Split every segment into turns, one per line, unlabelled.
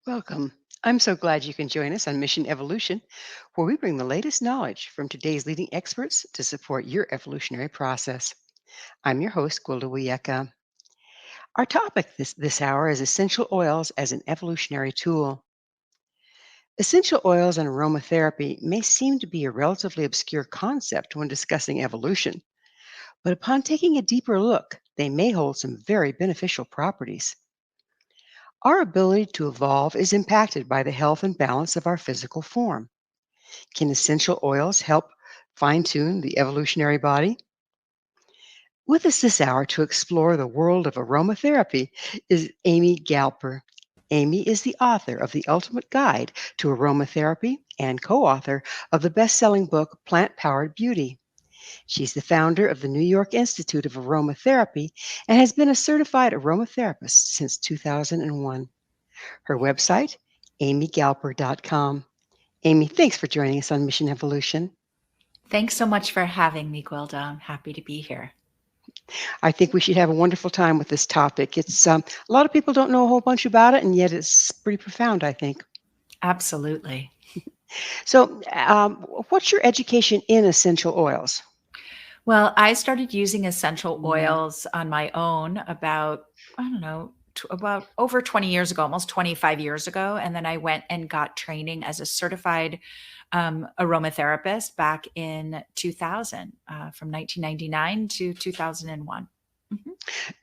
Welcome. I'm so glad you can join us on Mission Evolution, where we bring the latest knowledge from today's leading experts to support your evolutionary process. I'm your host, Gwilda Wiyaka. Our topic this hour is essential oils as an evolutionary tool. Essential oils and aromatherapy may seem to be a relatively obscure concept when discussing evolution, but upon taking a deeper look, they may hold some very beneficial properties. Our ability to evolve is impacted by the health and balance of our physical form. Can essential oils help fine tune the evolutionary body? With us this hour to explore the world of aromatherapy is Amy Galper. Amy is the author of The Ultimate Guide to Aromatherapy and co author of the best selling book Plant Powered Beauty. She's the founder of the New York Institute of Aromatherapy and has been a certified aromatherapist since 2001. Her website, amygalper.com. Amy, thanks for joining us on Mission Evolution.
Thanks so much for having me, Gwilda. I'm happy to be here.
I think we should have a wonderful time with this topic. It's a lot of people don't know a whole bunch about it, and yet it's pretty profound, I think.
Absolutely.
So, what's your education in essential oils?
Well, I started using essential oils on my own about, I don't know, about over 20 years ago, almost 25 years ago. And then I went and got training as a certified aromatherapist back in 2000, from 1999 to 2001. Mhm.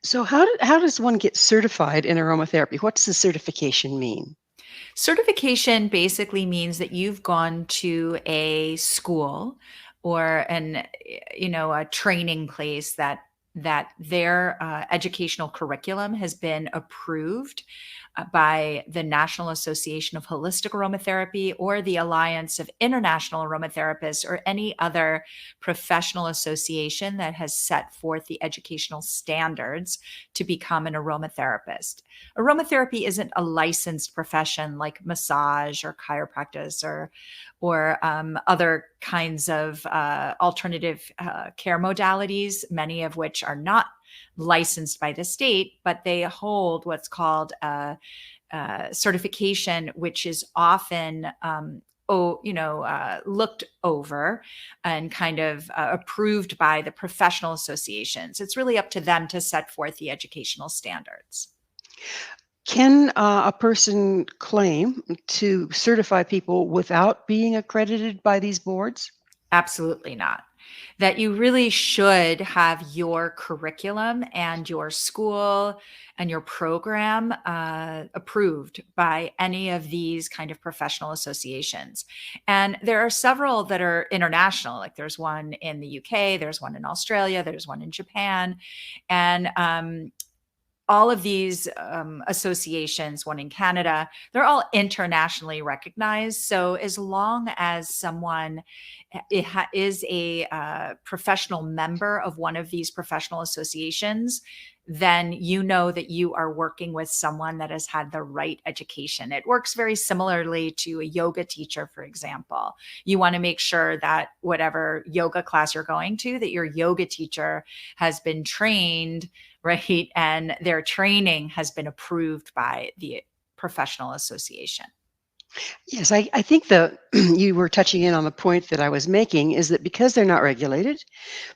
So, how does one get certified in aromatherapy? What does the certification mean?
Certification basically means that you've gone to a school or a training place that their educational curriculum has been approved by the National Association of Holistic Aromatherapy or the Alliance of International Aromatherapists or any other professional association that has set forth the educational standards to become an aromatherapist. Aromatherapy isn't a licensed profession like massage or chiropractic or other kinds of alternative care modalities, many of which are not licensed by the state, but they hold what's called a certification, which is often looked over and kind of approved by the professional associations. It's really up to them to set forth the educational standards.
Can a person claim to certify people without being accredited by these boards?
Absolutely not. That you really should have your curriculum and your school and your program approved by any of these kind of professional associations. And there are several that are international, like there's one in the UK, there's one in Australia, there's one in Japan. And all of these associations, one in Canada, they're all internationally recognized. So as long as someone is a professional member of one of these professional associations, then you know that you are working with someone that has had the right education. It works very similarly to a yoga teacher, for example. You want to make sure that whatever yoga class you're going to, that your yoga teacher has been trained, right? And their training has been approved by the professional association.
Yes, I think the you were touching in on the point that I was making is that because they're not regulated,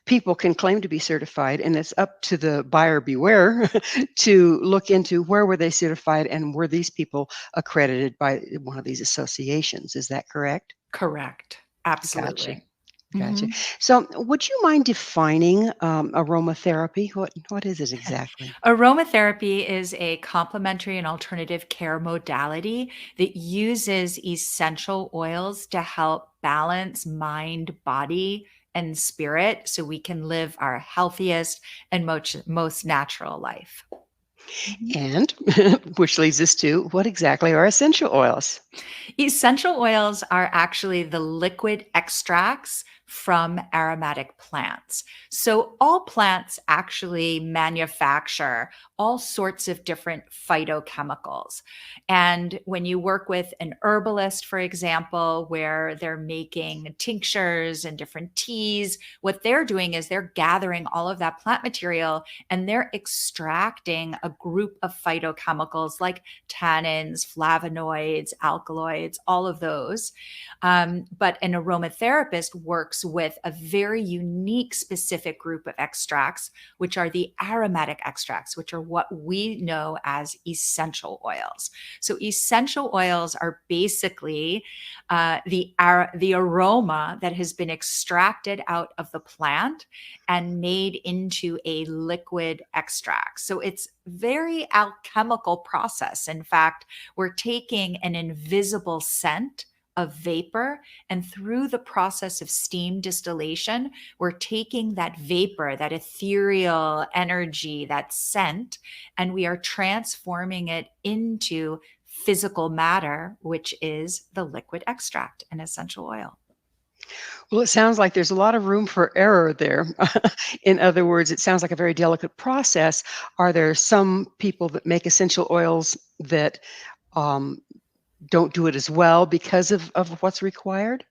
people can claim to be certified, and it's up to the buyer beware to look into where were they certified and were these people accredited by one of these associations. Is that correct?
Correct.
Gotcha.
Absolutely.
Gotcha.
Mhm.
So, would you mind defining aromatherapy? What is it exactly?
Aromatherapy is a complementary and alternative care modality that uses essential oils to help balance mind, body, and spirit so we can live our healthiest and most natural life. Mhm.
And which leads us to what exactly are essential oils?
Essential oils are actually the liquid extracts from aromatic plants. So all plants actually manufacture all sorts of different phytochemicals. And when you work with an herbalist, for example, where they're making tinctures and different teas, what they're doing is they're gathering all of that plant material and they're extracting a group of phytochemicals like tannins, flavonoids, alkaloids, all of those. But an aromatherapist works with a very unique, specific group of extracts, which are the aromatic extracts, which are what we know as essential oils. So, essential oils are basically the aroma that has been extracted out of the plant and made into a liquid extract. So it's very alchemical process. In fact, we're taking an invisible scent of vapor, and through the process of steam distillation, we're taking that vapor, that ethereal energy, that scent, and we are transforming it into physical matter, which is the liquid extract, an essential oil.
Well, it sounds like there's a lot of room for error there. In other words, it sounds like a very delicate process. Are there some people that make essential oils that um, don't do it as well because of what's required?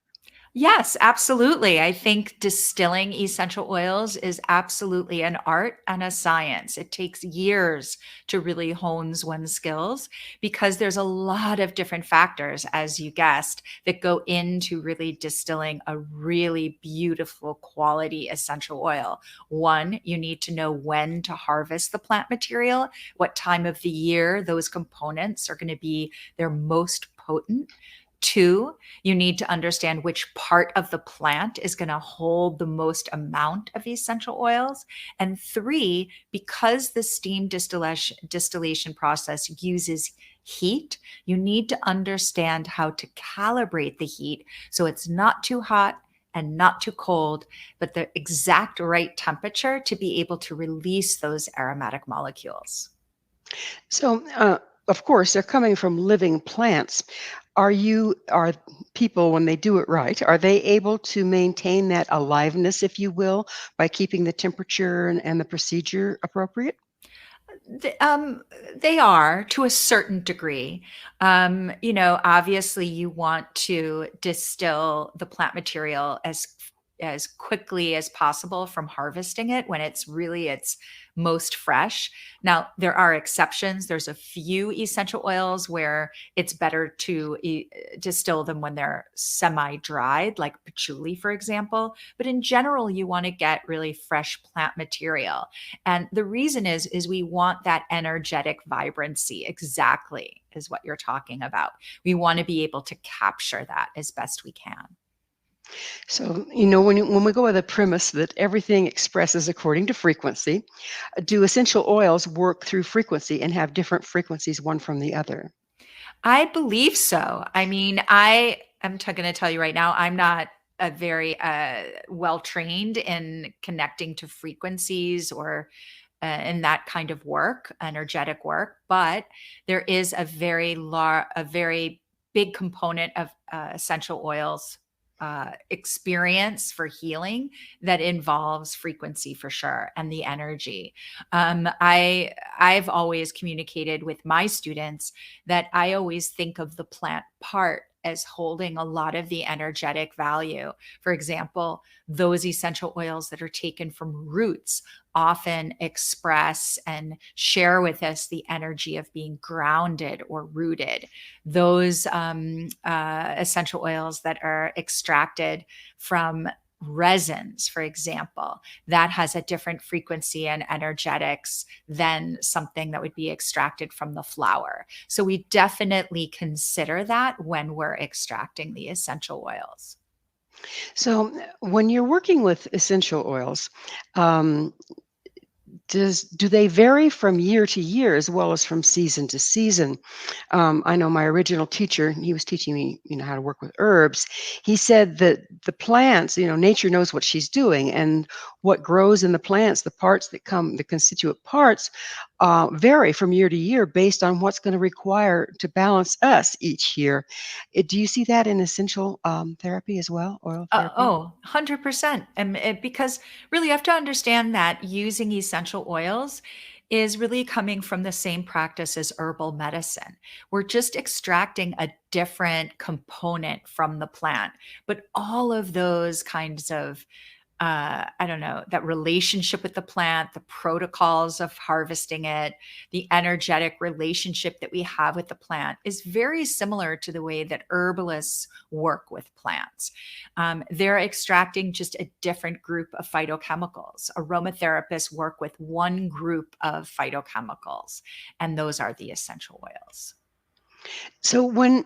Yes, absolutely. I think distilling essential oils is absolutely an art and a science. It takes years to really hone one's skills because there's a lot of different factors, as you guessed, that go into really distilling a really beautiful quality essential oil. One, you need to know when to harvest the plant material, what time of the year those components are going to be their most potent. Two, you need to understand which part of the plant is going to hold the most amount of essential oils. And three, because the steam distillation process uses heat, you need to understand how to calibrate the heat so it's not too hot and not too cold, but the exact right temperature to be able to release those aromatic molecules.
So, of course, they're coming from living plants. Are people, when they do it right, are they able to maintain that aliveness, if you will, by keeping the temperature and the procedure appropriate?
Th- um, they are to a certain degree. Obviously, you want to distill the plant material as quickly as possible from harvesting it when it's really its most fresh. Now, there are exceptions. There's a few essential oils where it's better to distill them when they're semi-dried, like patchouli, for example. But in general, you want to get really fresh plant material. And the reason is we want that energetic vibrancy, exactly is what you're talking about. We want to be able to capture that as best we can.
So, when we go with the premise that everything expresses according to frequency, do essential oils work through frequency and have different frequencies one from the other?
I believe so. I mean, I am going to tell you right now, I'm not a very well trained in connecting to frequencies or in that kind of work, energetic work. But there is a very big component of essential oils experience for healing that involves frequency for sure and the energy. I've always communicated with my students that I always think of the plant part as holding a lot of the energetic value. For example, those essential oils that are taken from roots often express and share with us the energy of being grounded or rooted. Those essential oils that are extracted from resins, for example, that has a different frequency and energetics than something that would be extracted from the flower. So we definitely consider that when we're extracting the essential oils.
So, when you're working with essential oils, um, do they vary from year to year as well as from season to season? I know my original teacher, he was teaching me, how to work with herbs. He said that the plants, nature knows what she's doing, and what grows in the plants, the parts that come, the constituent parts, vary from year to year based on what's going to require to balance us each year. Do you see that in essential therapy as well, oil therapy?
100%. And because really you have to understand that using essential oils is really coming from the same practice as herbal medicine. We're just extracting a different component from the plant, but all of those kinds of I don't know, that relationship with the plant, the protocols of harvesting it, the energetic relationship that we have with the plant is very similar to the way that herbalists work with plants. They're extracting just a different group of phytochemicals. Aromatherapists work with one group of phytochemicals, and those are the essential oils.
So when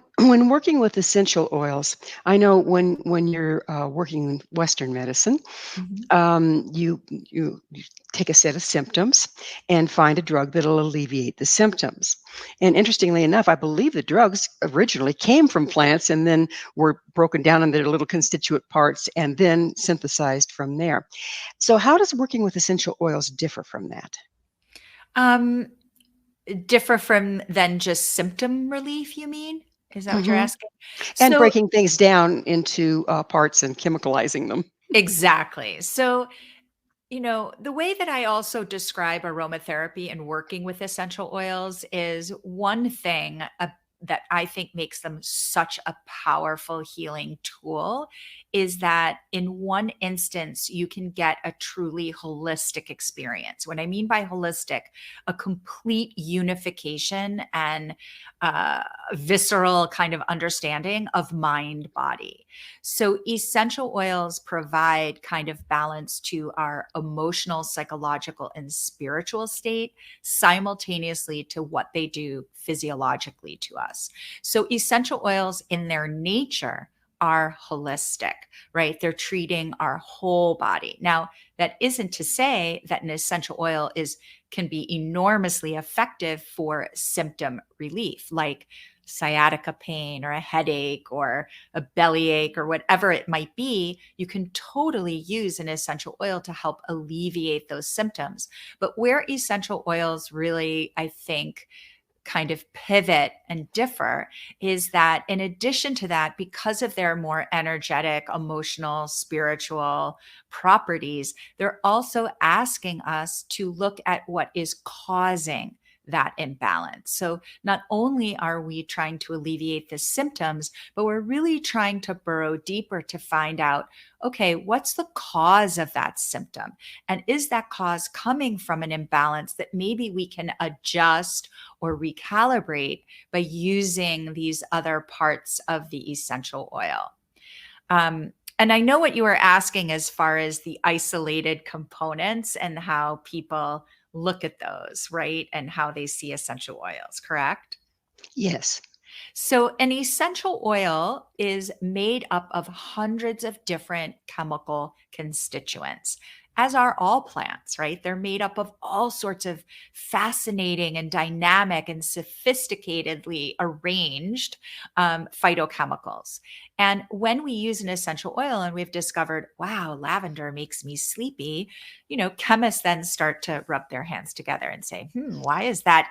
working with essential oils, I know when you're working in Western medicine,
Mhm.
you take a set of symptoms and find a drug that'll alleviate the symptoms. And interestingly enough, I believe the drugs originally came from plants and then were broken down into their little constituent parts and then synthesized from there. So how does working with essential oils differ from that?
Um, Differ from than just symptom relief, you mean? Is that what you're
Hmm.
asking?
And
So
breaking things down into parts and chemicalizing them.
exactly. So, the way that I also describe aromatherapy and working with essential oils is one thing that I think makes them such a powerful healing tool is that in one instance, you can get a truly holistic experience. What I mean by holistic, a complete unification and uh, visceral kind of understanding of mind body. So, essential oils provide kind of balance to our emotional, psychological, and spiritual state simultaneously to what they do physiologically to us. So, essential oils in their nature are holistic, right? They're treating our whole body. Now, that isn't to say that an essential oil is can be enormously effective for symptom relief, like sciatica pain or a headache or a bellyache or whatever it might be, you can totally use an essential oil to help alleviate those symptoms. But where essential oils really, I think, kind of pivot and differ is that in addition to that, because of their more energetic, emotional, spiritual properties, they're also asking us to look at what is causing that imbalance. So not only are we trying to alleviate the symptoms, but we're really trying to burrow deeper to find out, okay, what's the cause of that symptom? And is that cause coming from an imbalance that maybe we can adjust or recalibrate by using these other parts of the essential oil? And I know what you were asking as far as the isolated components and how people look at those, right? And how they see essential oils, correct?
Yes.
So, an essential oil is made up of hundreds of different chemical constituents, as are all plants, right? They're made up of all sorts of fascinating and dynamic and sophisticatedly arranged phytochemicals. And when we use an essential oil and we've discovered, wow, lavender makes me sleepy, chemists then start to rub their hands together and say, why is that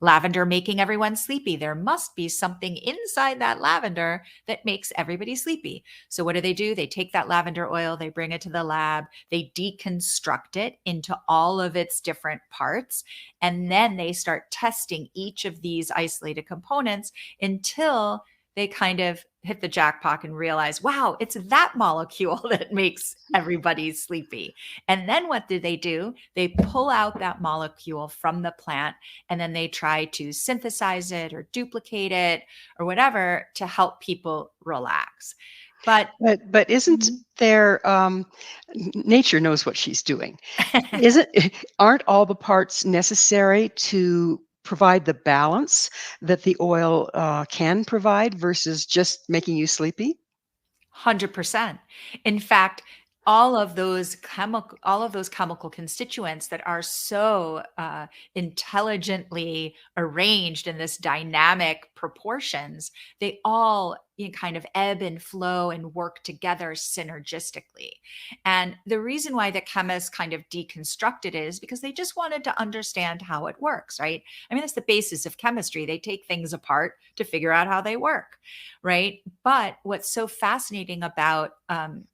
lavender making everyone sleepy? There must be something inside that lavender that makes everybody sleepy. So, what do? They take that lavender oil, they bring it to the lab, they deconstruct it into all of its different parts, and then they start testing each of these isolated components until they kind of hit the jackpot and realize, wow, it's that molecule that makes everybody sleepy. And then what do? They pull out that molecule from the plant and then they try to synthesize it or duplicate it or whatever to help people relax. But
But isn't
Mhm.
there, nature knows what she's doing. Isn't aren't all the parts necessary to provide the balance that the oil, can provide versus just making you sleepy?
100%. In fact, all of those chemical constituents that are so intelligently arranged in this dynamic proportions, they all kind of ebb and flow and work together synergistically. And the reason why the chemists kind of deconstructed it is because they just wanted to understand how it works, right? I mean, that's the basis of chemistry. They take things apart to figure out how they work, right? But what's so fascinating about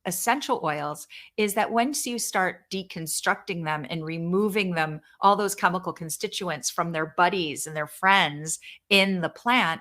essential oils is that once you start deconstructing them and removing them, all those chemical constituents from their buddies and their friends in the plant,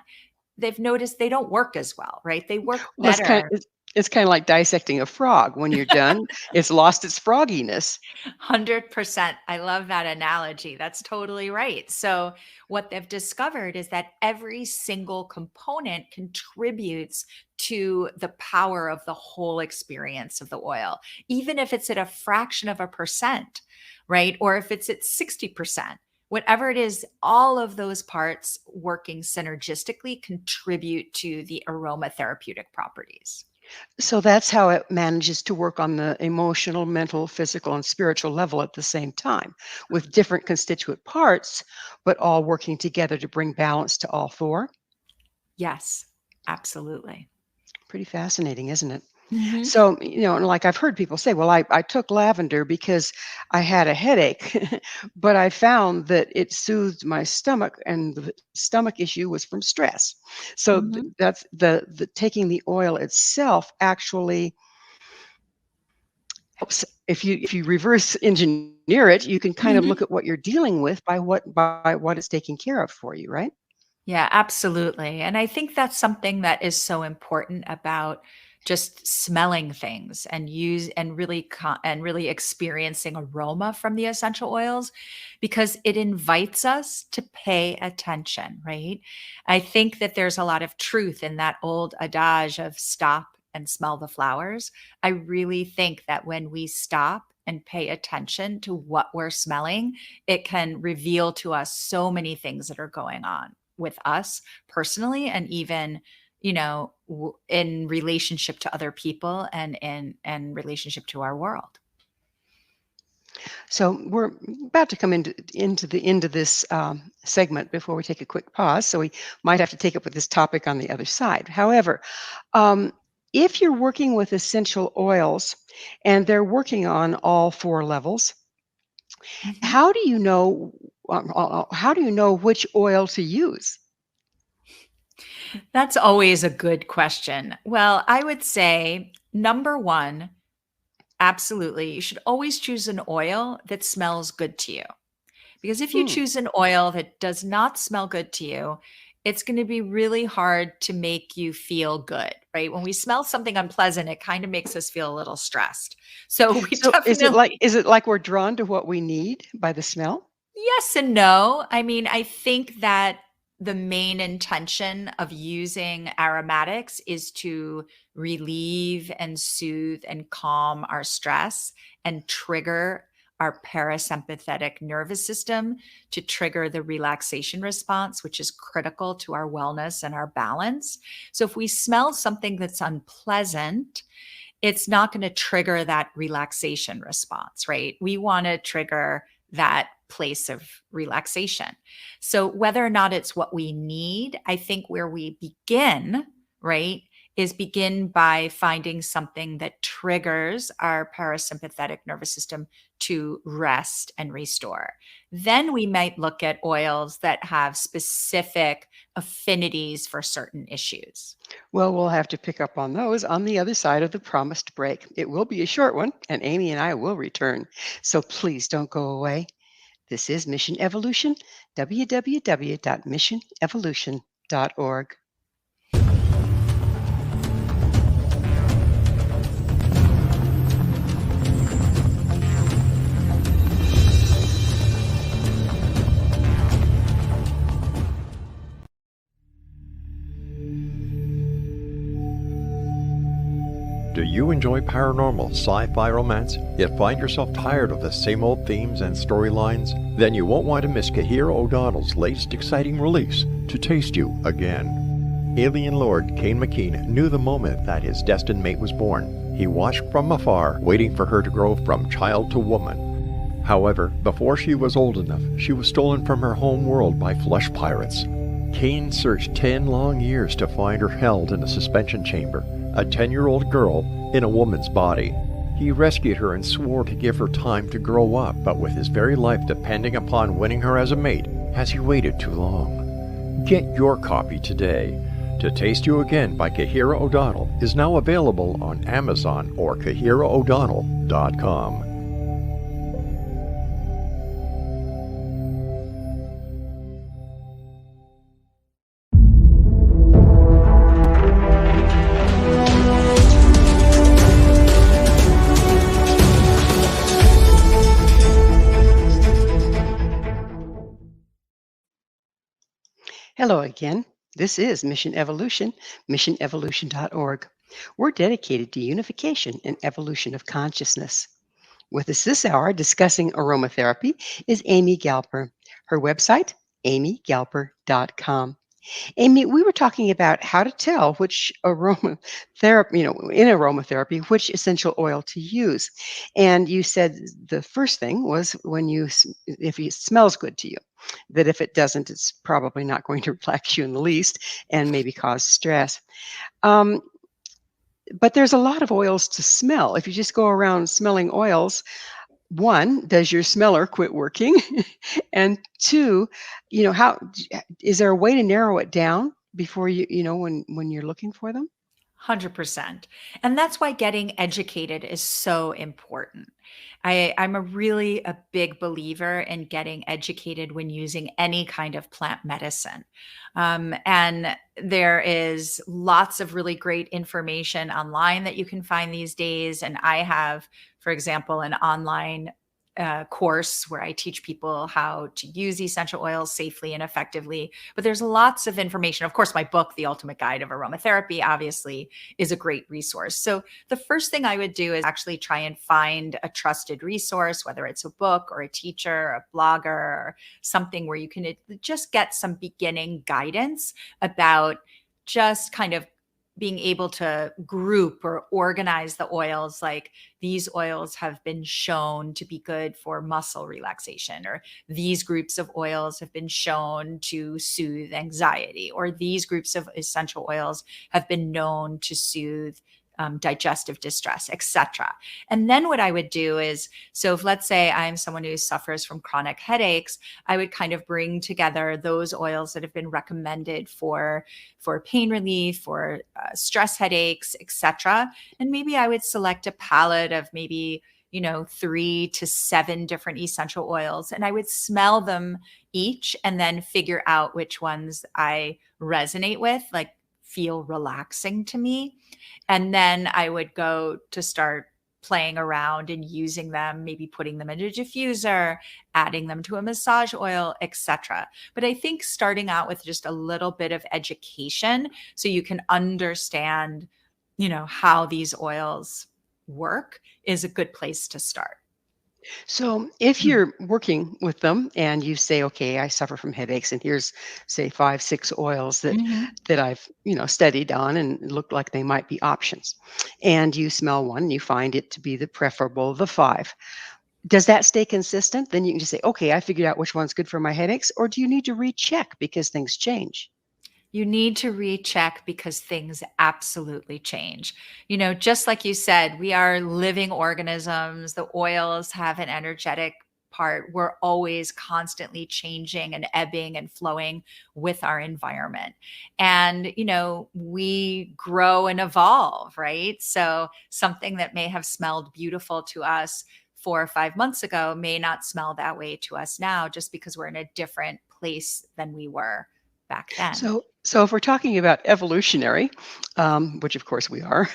they've noticed they don't work as well, right? They work
Well,
better.
it's kinda like dissecting a frog. When you're done, it's lost its frogginess.
100%. I love that analogy. That's totally right. So, what they've discovered is that every single component contributes to the power of the whole experience of the oil, even if it's at a fraction of a percent, right? Or if it's at 60%. Whatever it is, all of those parts working synergistically contribute to the aromatherapeutic properties.
So that's how it manages to work on the emotional, mental, physical, and spiritual level at the same time, with different constituent parts, but all working together to bring balance to all 4.
Yes, absolutely.
Pretty fascinating, isn't it?
Mhm.
So, and like I've heard people say, well, I took lavender because I had a headache, but I found that it soothed my stomach and the stomach issue was from stress. So
Mhm.
that's the taking the oil itself actually helps. If you reverse engineer it, you can kind of look
Mhm.
at what you're dealing with by what it's taking care of for you, right?
Yeah, absolutely. And I think that's something that is so important about just smelling things and really experiencing aroma from the essential oils because it invites us to pay attention, right? I think that there's a lot of truth in that old adage of stop and smell the flowers. I really think that when we stop and pay attention to what we're smelling, it can reveal to us so many things that are going on with us personally and even in relationship to other people and in relationship to our world.
So we're about to come into the end of this segment before we take a quick pause. So we might have to take up with this topic on the other side. However, um, if you're working with essential oils and they're working on all 4 levels,
Mhm.
how do you know? How do you know which oil to use?
That's always a good question. Well, I would say number one, absolutely, you should always choose an oil that smells good to you. Because if you
Hmm.
choose an oil that does not smell good to you, it's going to be really hard to make you feel good, right? When we smell something unpleasant, it kind of makes us feel a little stressed. So we
So is it like
definitely,
is it like we're drawn to what we need by the smell?
yes and no. I mean, I think that the main intention of using aromatics is to relieve and soothe and calm our stress and trigger our parasympathetic nervous system to trigger the relaxation response, which is critical to our wellness and our balance. So if we smell something that's unpleasant, it's not going to trigger that relaxation response, right? We want to trigger that place of relaxation. So, whether or not it's what we need, I think where we begin, right, is begin by finding something that triggers our parasympathetic nervous system to rest and restore. Then we might look at oils that have specific affinities for certain issues.
Well, we'll have to pick up on those on the other side of the promised break. It will be a short one, and Amy and I will return. So please don't go away. This is Mission Evolution, www.missionevolution.org.
Do you enjoy paranormal, sci-fi romance, yet find yourself tired of the same old themes and storylines? Then you won't want to miss Kahir O'Donnell's latest exciting release, To Taste You Again. Alien Lord Kane McKean knew the moment that his destined mate was born. He watched from afar, waiting for her to grow from child to woman. However, before she was old enough, she was stolen from her home world by flesh pirates. Cain searched 10 long years to find her held in a suspension chamber, a 10-year-old girl in a woman's body. He rescued her and swore to give her time to grow up, but with his very life depending upon winning her as a mate, has he waited too long? Get your copy today. To Taste You Again by Kahira O'Donnell is now available on Amazon or KahiraO'Donnell.com.
Hello again. This is Mission Evolution, missionevolution.org. We're dedicated to unification and evolution of consciousness. With us this hour discussing aromatherapy is Amy Galper. Her website, amygalper.com. Amy, we were talking about how to tell which aromatherapy, in aromatherapy, which essential oil to use. And you said the first thing was if it smells good to you, that if it doesn't, it's probably not going to relax you in the least and maybe cause stress. Um, but there's a lot of oils to smell. If you just go around smelling oils, one, does your smeller quit working? And two, how is there a way to narrow it down before when you're looking for them?
100%. And that's why getting educated is so important. I'm a big believer in getting educated when using any kind of plant medicine. And there is lots of really great information online that you can find these days. And I have, for example, an online course where I teach people how to use essential oils safely and effectively. But there's lots of information. Of course, my book, The Ultimate Guide of Aromatherapy, obviously is a great resource. So the first thing I would do is actually try and find a trusted resource, whether it's a book or a teacher, a blogger, or something where you can just get some beginning guidance about just kind of being able to group or organize the oils. Like, these oils have been shown to be good for muscle relaxation, or these groups of oils have been shown to soothe anxiety, or these groups of essential oils have been known to soothe digestive distress, etc. And then what I would do is, so if let's say I'm someone who suffers from chronic headaches, I would kind of bring together those oils that have been recommended for pain relief, for stress headaches, etc. And maybe I would select a palette of maybe 3 to 7 different essential oils, and I would smell them each and then figure out which ones I resonate with, like feel relaxing to me. And then I would go to start playing around and using them, maybe putting them in a diffuser, adding them to a massage oil, etc. But I think starting out with just a little bit of education so you can understand, how these oils work is a good place to start.
So if you're working with them and you say, okay, I suffer from headaches, and here's say 5, 6 oils
Mhm.
that I've studied on and look like they might be options, and you smell one and you find it to be the preferable of the 5. Does that stay consistent? Then you can just say, okay, I figured out which one's good for my headaches, or do you need to recheck because things change?
You need to recheck because things absolutely change. Just like you said, we are living organisms. The oils have an energetic part. We're always constantly changing and ebbing and flowing with our environment. And, we grow and evolve, right? So something that may have smelled beautiful to us 4 or 5 months ago may not smell that way to us now, just because we're in a different place than we were back then.
So if we're talking about evolutionary, which of course we are,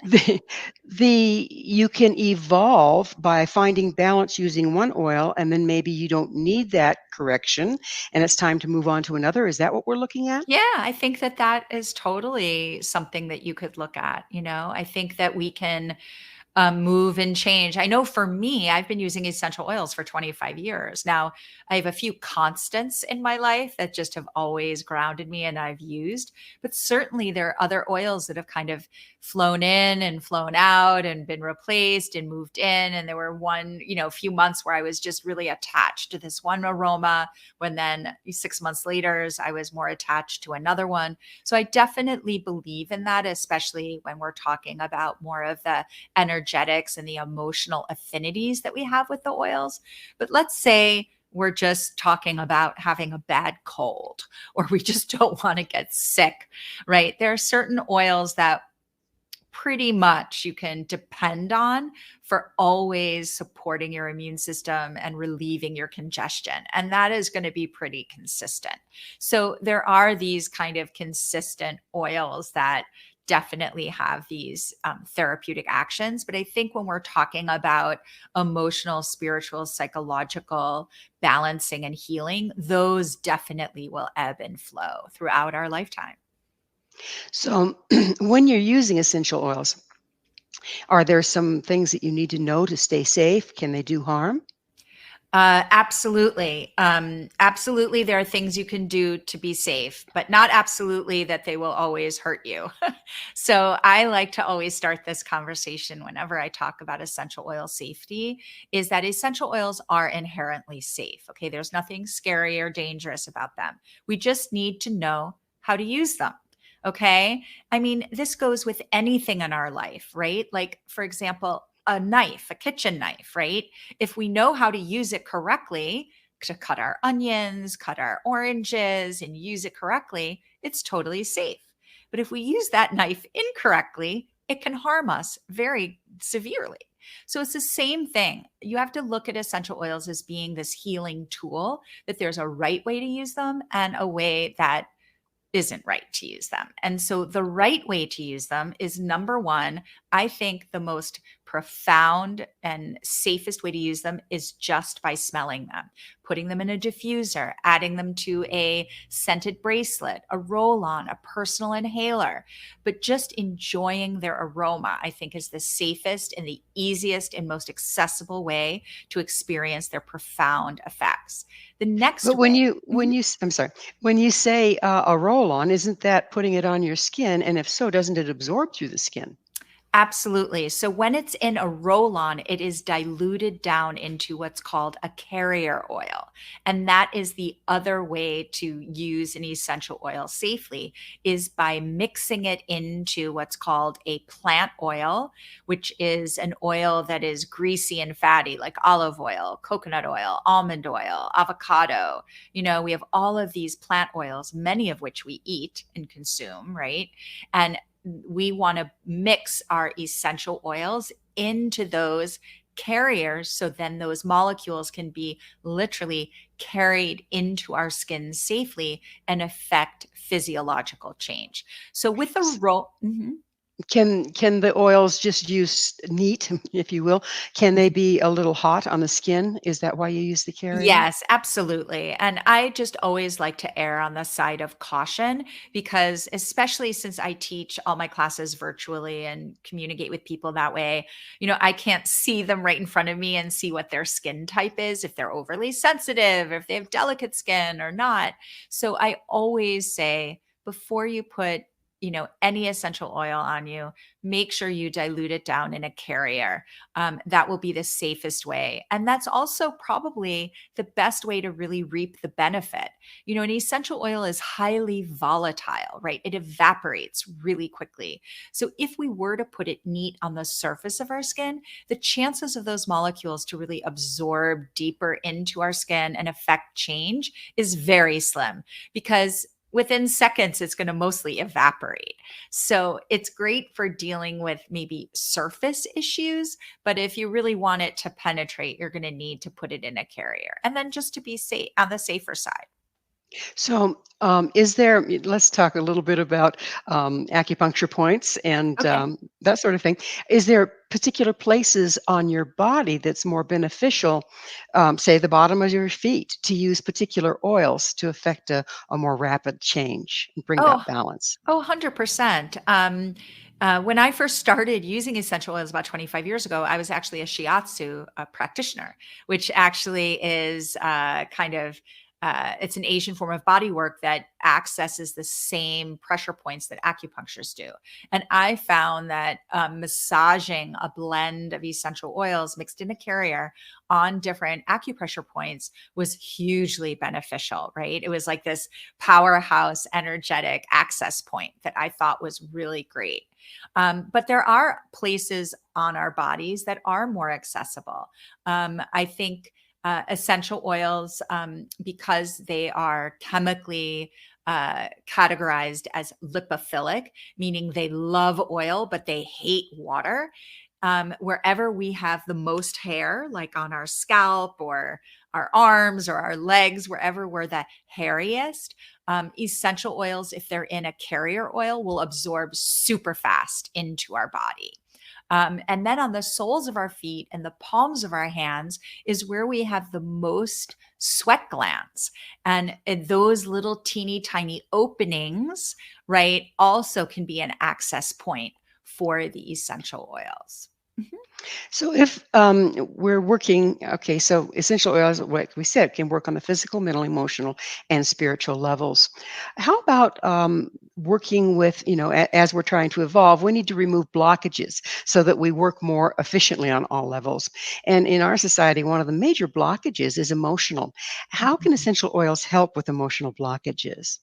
the you can evolve by finding balance using one oil, and then maybe you don't need that correction, and it's time to move on to another. Is that what we're looking at?
Yeah, I think that is totally something that you could look at. I think that we can move and change. I know for me, I've been using essential oils for 25 years. Now, I have a few constants in my life that just have always grounded me and I've used, but certainly there are other oils that have kind of flown in and flown out and been replaced and moved in. And there were a few months where I was just really attached to this one aroma, when then 6 months later, I was more attached to another one. So I definitely believe in that, especially when we're talking about more of the energetics and the emotional affinities that we have with the oils. But let's say we're just talking about having a bad cold, or we just don't want to get sick, right? There are certain oils that pretty much you can depend on for always supporting your immune system and relieving your congestion. And that is going to be pretty consistent. So there are these kind of consistent oils that definitely have these therapeutic actions. But I think when we're talking about emotional, spiritual, psychological balancing and healing, those definitely will ebb and flow throughout our lifetime.
So, when you're using essential oils, are there some things that you need to know to stay safe? Can they do harm?
Absolutely. Absolutely. There are things you can do to be safe, but not absolutely that they will always hurt you. So I like to always start this conversation whenever I talk about essential oil safety, is that essential oils are inherently safe. Okay. There's nothing scary or dangerous about them. We just need to know how to use them. Okay. I mean, this goes with anything in our life, right? Like, for example, a knife, a kitchen knife, right? If we know how to use it correctly to cut our onions, cut our oranges, and use it correctly, it's totally safe. But if we use that knife incorrectly, it can harm us very severely. So it's the same thing. You have to look at essential oils as being this healing tool, that there's a right way to use them and a way that isn't right to use them. And so the right way to use them is, number one, I think the most profound and safest way to use them is just by smelling them, putting them in a diffuser, adding them to a scented bracelet, a roll on, a personal inhaler. But just enjoying their aroma, I think, is the safest and the easiest and most accessible way to experience their profound effects. The next
But when
way,
you when you s I'm sorry, when you say, a roll-on, isn't that putting it on your skin? And if so, doesn't it absorb through the skin?
absolutely. So when it's in a roll on, it is diluted down into what's called a carrier oil. And that is the other way to use an essential oil safely, is by mixing it into what's called a plant oil, which is an oil that is greasy and fatty, like olive oil, coconut oil, almond oil, avocado. We have all of these plant oils, many of which we eat and consume, right? And we want to mix our essential oils into those carriers, so then those molecules can be literally carried into our skin safely and affect physiological change. So with the
S
roll, Mhm.
can the oils just use neat, if you will? Can they be a little hot on the skin? Is that why you use the carrier?
Yes, absolutely. And I just always like to err on the side of caution, because, especially since I teach all my classes virtually and communicate with people that way, I can't see them right in front of me and see what their skin type is, if they're overly sensitive, if they have delicate skin or not. So I always say, before you put any essential oil on you, make sure you dilute it down in a carrier. That will be the safest way. And that's also probably the best way to really reap the benefit. An essential oil is highly volatile, right? It evaporates really quickly. So if we were to put it neat on the surface of our skin, the chances of those molecules to really absorb deeper into our skin and affect change is very slim, because within seconds, it's going to mostly evaporate. So it's great for dealing with maybe surface issues, but if you really want it to penetrate, you're going to need to put it in a carrier. And then, just to be safe, on the safer side.
So, is there, let's talk a little bit about acupuncture points and
Okay.
that sort of thing. Is there particular places on your body that's more beneficial, say the bottom of your feet, to use particular oils to affect a more rapid change and bring
Oh,
about balance?
oh, 100%. When I first started using essential oils about 25 years ago, I was actually a shiatsu practitioner, which actually is kind of it's an Asian form of body work that accesses the same pressure points that acupuncturists do. And I found that massaging a blend of essential oils mixed in a carrier on different acupressure points was hugely beneficial, right? It was like this powerhouse, energetic access point that I thought was really great. But there are places on our bodies that are more accessible. I think essential oils, because they are chemically categorized as lipophilic, meaning they love oil, but they hate water. Wherever we have the most hair, like on our scalp or our arms or our legs, wherever we're the hairiest, essential oils, if they're in a carrier oil, will absorb super fast into our body. And then on the soles of our feet and the palms of our hands is where we have the most sweat glands. And those little teeny tiny openings, right, also can be an access point for the essential oils. Mhm.
So if we're working, okay, so essential oils, like we said, can work on the physical, mental, emotional, and spiritual levels. How about working with, as we're trying to evolve, we need to remove blockages so that we work more efficiently on all levels. And in our society, one of the major blockages is emotional. How can
Mhm.
essential oils help with emotional blockages?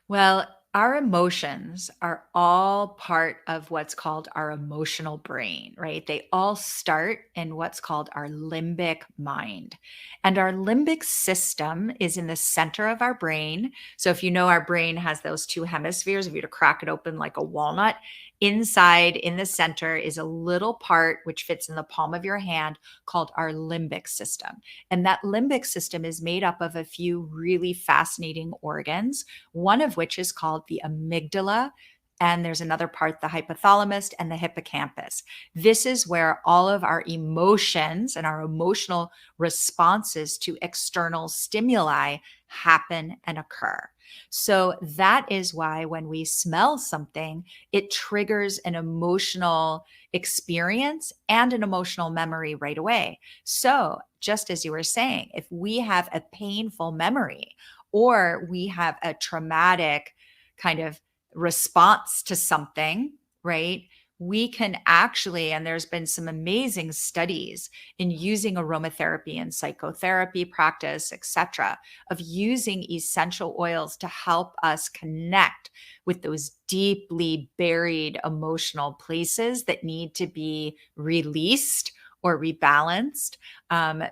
Well, our emotions are all part of what's called our emotional brain, right? They all start in what's called our limbic mind. And our limbic system is in the center of our brain. So if you know our brain has those two hemispheres, if you were to crack it open like a walnut, inside in the center is a little part which fits in the palm of your hand called our limbic system. And that limbic system is made up of a few really fascinating organs, one of which is called the amygdala. And there's another part, the hypothalamus and the hippocampus. This is where all of our emotions and our emotional responses to external stimuli happen and occur. So that is why when we smell something, it triggers an emotional experience and an emotional memory right away. So, just as you were saying, if we have a painful memory or we have a traumatic kind of response to something, right? We can actually, and there's been some amazing studies in using aromatherapy and psychotherapy practice, etc., of using essential oils to help us connect with those deeply buried emotional places that need to be released or rebalanced,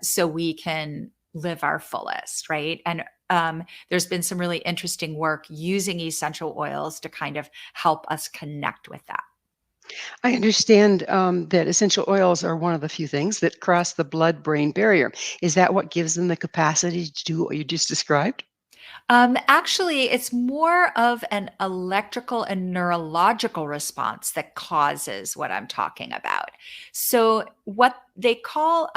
so we can live our fullest, right? And there's been some really interesting work using essential oils to kind of help us connect with that.
I understand that essential oils are one of the few things that cross the blood brain barrier. Is that what gives them the capacity to do what you just described?
Actually, it's more of an electrical and neurological response that causes what I'm talking about. So, what they call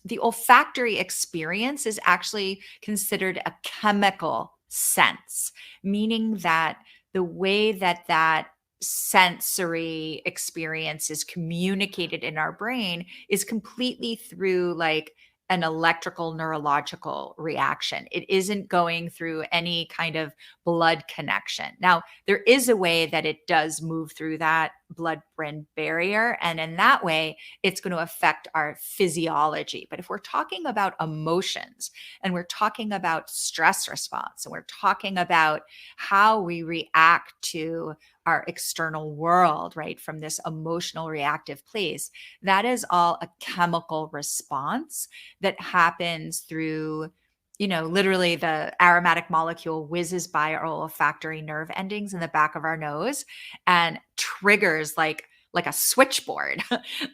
the olfactory experience is actually considered a chemical sense, meaning that the way that that sensory experience is communicated in our brain is completely through like an electrical neurological reaction. It isn't going through any kind of blood connection. Now, there is a way that it does move through that blood brain barrier. And in that way, it's going to affect our physiology. But if we're talking about emotions and we're talking about stress response and we're talking about how we react to our external world, right, from this emotional reactive place, that is all a chemical response that happens through, literally the aromatic molecule whizzes by our olfactory nerve endings in the back of our nose and triggers like a switchboard,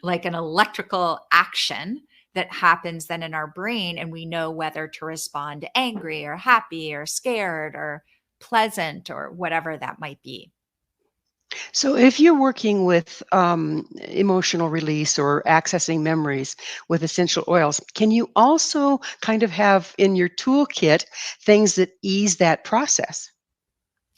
like an electrical action that happens then in our brain, and we know whether to respond angry or happy or scared or pleasant or whatever that might be.
So, if you're working with emotional release or accessing memories with essential oils, can you also kind of have in your toolkit things that ease that process?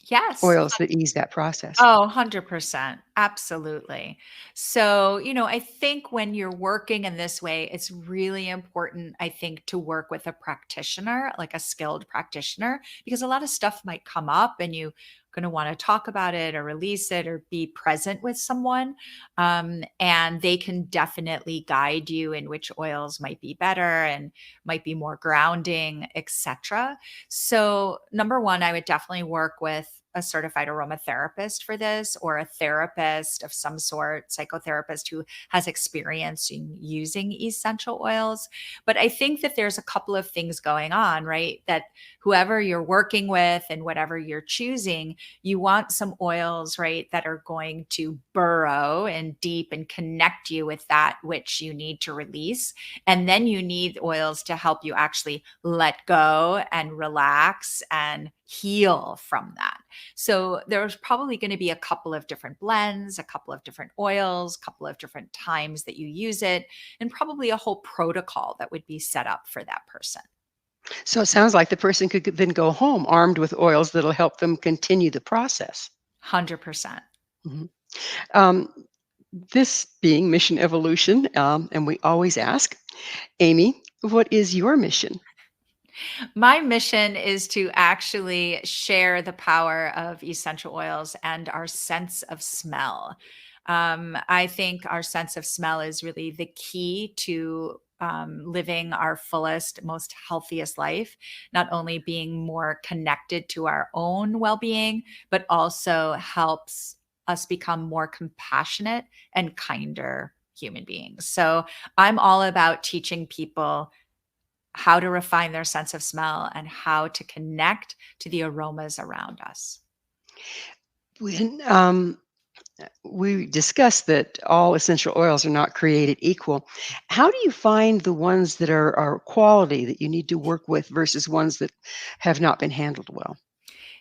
Yes.
Oils that ease that process.
Oh, 100%. Absolutely. So, I think when you're working in this way, it's really important, I think, to work with a practitioner, like a skilled practitioner, because a lot of stuff might come up and you're going to want to talk about it or release it or be present with someone. And they can definitely guide you in which oils might be better and might be more grounding, etc. So, number one, I would definitely work with a certified aromatherapist for this, or a therapist of some sort, psychotherapist who has experience in using essential oils. But I think that there's a couple of things going on, right? That whoever you're working with and whatever you're choosing, you want some oils, right, that are going to burrow and deep and connect you with that which you need to release. And then you need oils to help you actually let go and relax and heal from that. So there's probably going to be a couple of different blends, a couple of different oils, a couple of different times that you use it, and probably a whole protocol that would be set up for that person.
So, it sounds like the person could then go home armed with oils that'll help them continue the process.
100%.
Mhm. Um, this being Mission Evolution, and we always ask, Amy, what is your mission?
My mission is to actually share the power of essential oils and our sense of smell. I think our sense of smell is really the key to living our fullest, most healthiest life, not only being more connected to our own well being, but also helps us become more compassionate and kinder human beings. So I'm all about teaching people how to refine their sense of smell and how to connect to the aromas around us.
When we discussed that all essential oils are not created equal, how do you find the ones that are quality that you need to work with versus ones that have not been handled well?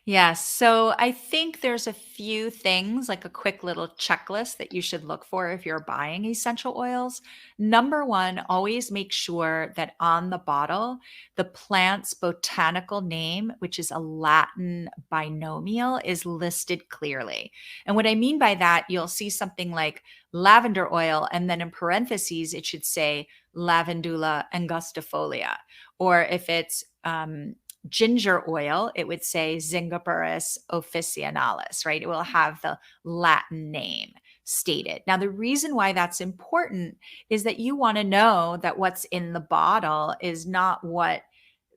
Yes. So I think there's a few things, like a quick little checklist that you should look for if you're buying essential oils. Number one, always make sure that on the bottle, the plant's botanical name, which is a Latin binomial, is listed clearly. And what I mean by that, you'll see something like lavender oil, and then in parentheses, it should say lavandula angustifolia. Or if it's ginger oil, it would say Zingiberus officinalis, right? It will have the Latin name stated. Now, the reason why that's important is that you want to know that what's in the bottle is not what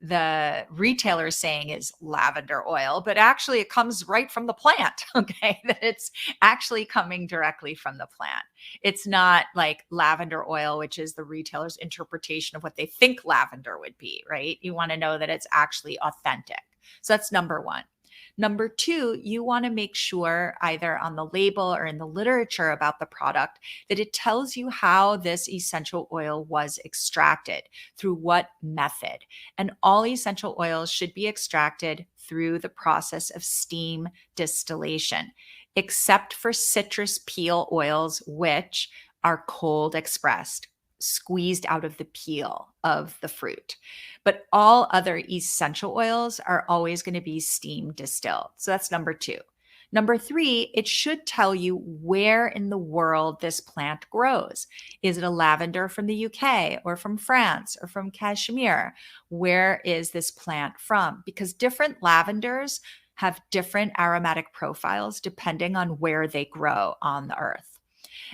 the retailer is saying is lavender oil, but actually it comes right from the plant. Okay. That it's actually coming directly from the plant. It's not like lavender oil, which is the retailer's interpretation of what they think lavender would be, right? You want to know that it's actually authentic. So that's number one. Number two, you want to make sure either on the label or in the literature about the product that it tells you how this essential oil was extracted, through what method. And all essential oils should be extracted through the process of steam distillation, except for citrus peel oils, which are cold expressed, squeezed out of the peel of the fruit. But all other essential oils are always going to be steam distilled. So that's number two. Number three, it should tell you where in the world this plant grows. Is it a lavender from the UK or from France or from Kashmir? Where is this plant from? Because different lavenders have different aromatic profiles depending on where they grow on the earth.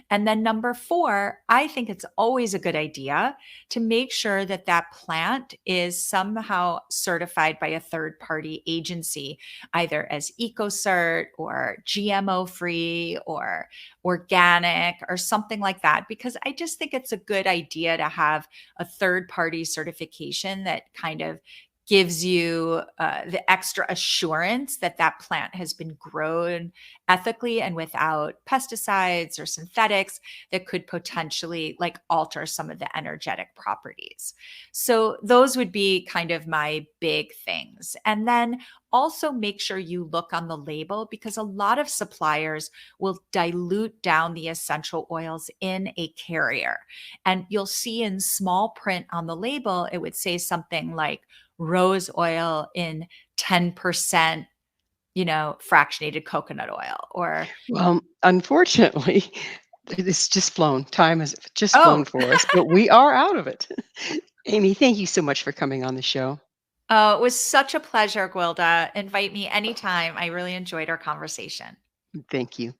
And then number four, I think it's always a good idea to make sure that that plant is somehow certified by a third party agency, either as EcoCert or GMO free or organic or something like that, because I just think it's a good idea to have a third party certification that kind of gives you the extra assurance that that plant has been grown ethically and without pesticides or synthetics that could potentially like alter some of the energetic properties. So those would be kind of my big things. And then also make sure you look on the label, because a lot of suppliers will dilute down the essential oils in a carrier. And you'll see in small print on the label, it would say something like rose oil in 10%, fractionated coconut oil, or,
Well, unfortunately, it's just flown. Time has just flown
oh,
for us, but we are out of it. Amy, thank you so much for coming on the show.
oh, it was such a pleasure, Gwilda. Invite me anytime. I really enjoyed our conversation.
Thank you.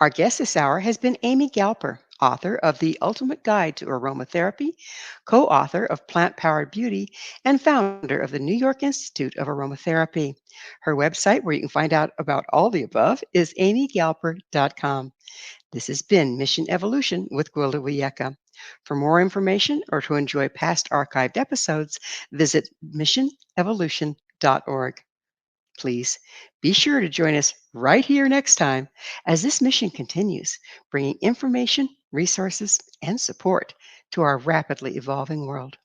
Our guest this hour has been Amy Galper, author of The Ultimate Guide to Aromatherapy, co author of Plant Powered Beauty, and founder of the New York Institute of Aromatherapy. Her website, where you can find out about all the above, is amygalper.com. This has been Mission Evolution with Gwilda Wiyaka. For more information or to enjoy past archived episodes, visit missionevolution.org. Please be sure to join us right here next time as this mission continues, bringing information, resources, and support to our rapidly evolving world.